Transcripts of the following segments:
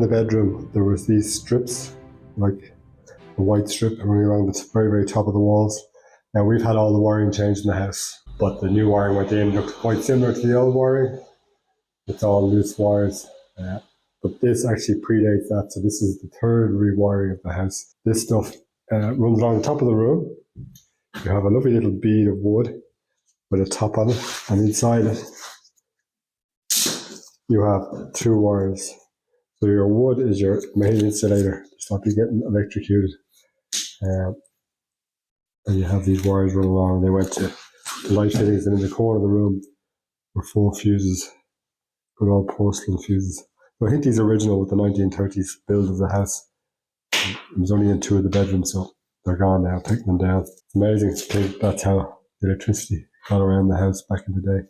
the bedroom, there was these strips, like a white strip running along the very, very top of the walls. Now, we've had all the wiring changed in the house, but the new wiring went in, looked quite similar to the old wiring. It's all loose wires, but this actually predates that, so this is the third rewiring of the house. This stuff runs along the top of the room. You have a lovely little bead of wood with a top on it, and inside it you have two wires. So your wood is your main insulator to stop you getting electrocuted. And you have these wires run along. They went to the light fittings, and in the corner of the room were 4 fuses, good old porcelain fuses. So I think these are original with the 1930s build of the house. It was only in 2 of the bedrooms, so they're gone now, taking them down. It's amazing to think that's how the electricity got around the house back in the day.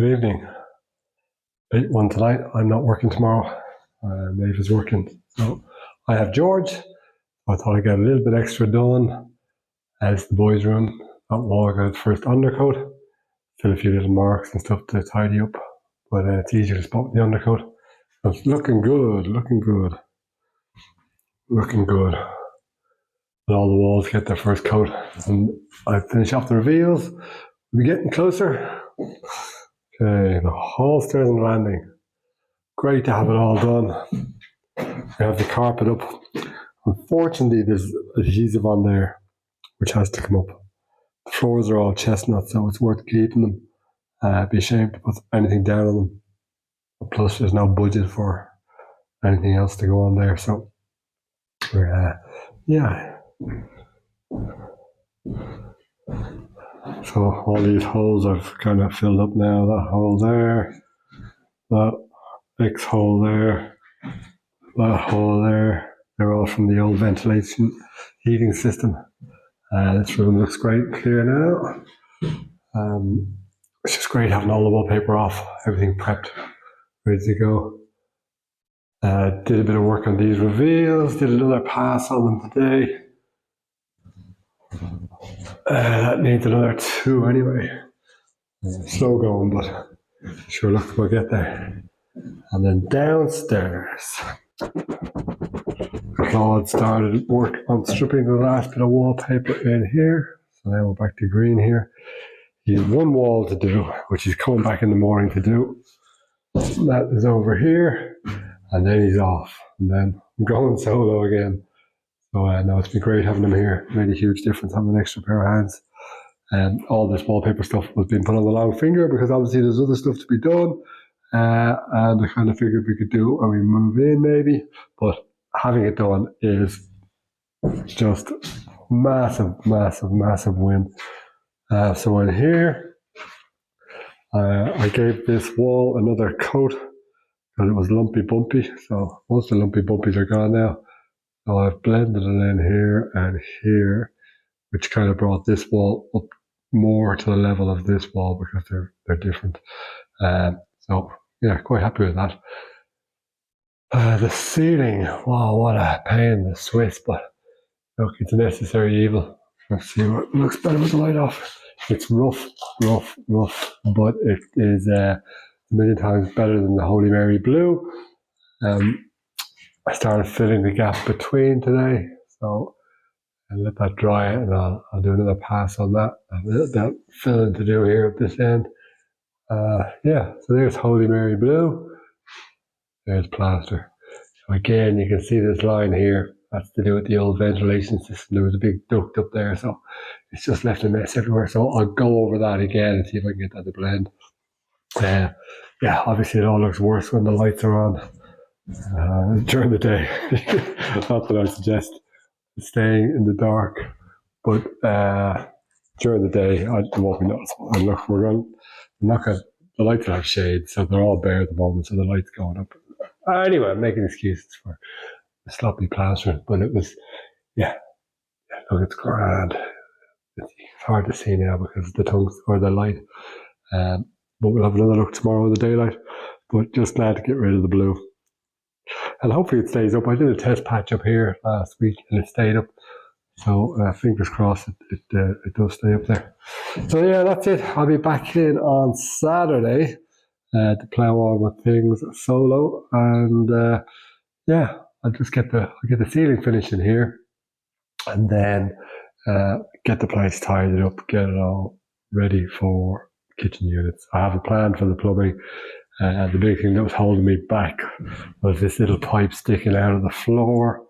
Good evening. Late one tonight. I'm not working tomorrow. Maeve is working. So I have George. I thought I'd get a little bit extra done. As the boys' room. That wall got its first undercoat. Still a few little marks and stuff to tidy up. But it's easier to spot the undercoat. It's looking good, looking good. Looking good. And all the walls get their first coat. And I finish off the reveals. We're getting closer. Okay, the hall, stairs and landing. Great to have it all done. We have the carpet up. Unfortunately, there's adhesive on there, which has to come up. The floors are all chestnut, so it's worth keeping them. It'd be a shame to put anything down on them. Plus, there's no budget for anything else to go on there, so yeah. So all these holes I've kind of filled up now. That hole there, that X hole there, that hole there. They're all from the old ventilation heating system. This room looks great and clear now. It's just great having all the wallpaper off, everything prepped, ready to go. Did a bit of work on these reveals, did another pass on them today. That needs another 2 anyway. Slow going, but sure, look, we'll get there. And then downstairs, Claude started work on stripping the last bit of wallpaper in here. So now we're back to green here. He has one wall to do, which he's coming back in the morning to do. That is over here, and then he's off. And then I'm going solo again. So no, it's been great having him here. Made a huge difference having an extra pair of hands. And all this wallpaper stuff was being put on the long finger because obviously there's other stuff to be done. And I kind of figured we could do it when we move in maybe. But having it done is just massive win. So in here, I gave this wall another coat because it was lumpy bumpy. So most of the lumpy bumpies are gone now. So I've blended it in here and here, which kind of brought this wall up more to the level of this wall because they're different. So yeah, quite happy with that. The ceiling, wow, what a pain in the Swiss, but look, it's a necessary evil. Let's see what looks better with the light off. It's rough, but it is a million times better than the Holy Mary blue. I started filling the gap between today, so I'll let that dry and I'll do another pass on that. I've a little bit of filling to do here at this end. Yeah, so there's Holy Mary blue. There's plaster. So again, you can see this line here. That's to do with the old ventilation system. There was a big duct up there, so it's just left a mess everywhere. So I'll go over that again and see if I can get that to blend. Yeah, obviously it all looks worse when the lights are on during the day. Not that I suggest staying in the dark, but during the day it won't be noticeable. And look, the lights will have shades, so they're all bare at the moment, so the light's going up. Anyway, I'm making excuses for the sloppy plastering, but it was, yeah, look, it's grand. It's hard to see now because of the tongues or the light. But we'll have another look tomorrow in the daylight. But just glad to get rid of the blue. And hopefully it stays up. I did a test patch up here last week and it stayed up. So fingers crossed it does stay up there. So yeah, that's it. I'll be back in on Saturday to plow on with things solo. And yeah, I'll get the ceiling finished in here. And then get the place tidied up, get it all ready for kitchen units. I have a plan for the plumbing. The big thing that was holding me back was this little pipe sticking out of the floor.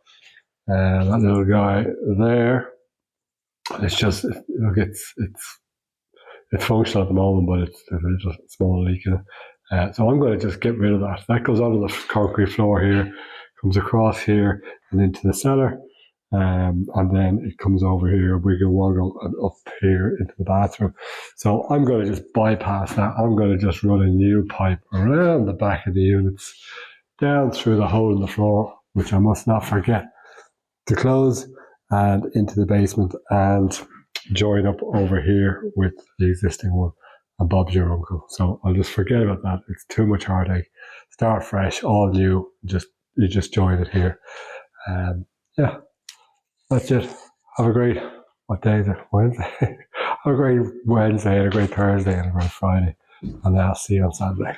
That little guy there. It's just, look, it's functional at the moment, but there's a little small leak in it. So I'm going to just get rid of that. That goes onto the concrete floor here, comes across here and into the cellar. And then it comes over here, wiggle woggle, and up here into the bathroom. So I'm going to just bypass that. I'm going to just run a new pipe around the back of the units, down through the hole in the floor, which I must not forget to close, and into the basement and join up over here with the existing one. and Bob's your uncle. So I'll just forget about that. It's too much heartache. Start fresh, all new. You just join it here. Yeah, that's it. Have a great, what day is it? Wednesday? Have a great Wednesday and a great Thursday and a great Friday. And I'll see you on Saturday.